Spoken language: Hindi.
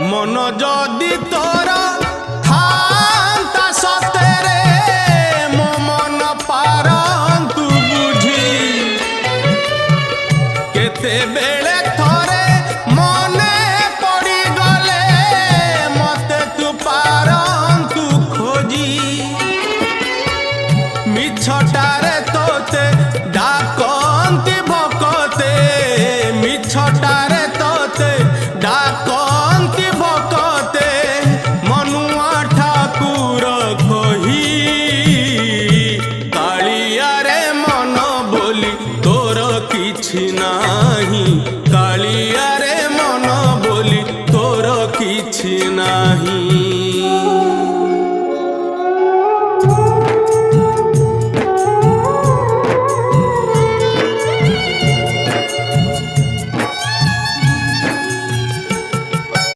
मन जदि तोर थांता सतेरे मो मन पारंतु बुझी केते बेले थोरे मने पड़ी गले मते तू पारंतु खोजी मिछटारे तोते डाकंती भकते मिछटारे तोते डाकंती भकते मनुआ ठाकुर कही कालिया रे मन बोली तोर किछि नाही कालिया रे मन बोली तोर किछि नाही।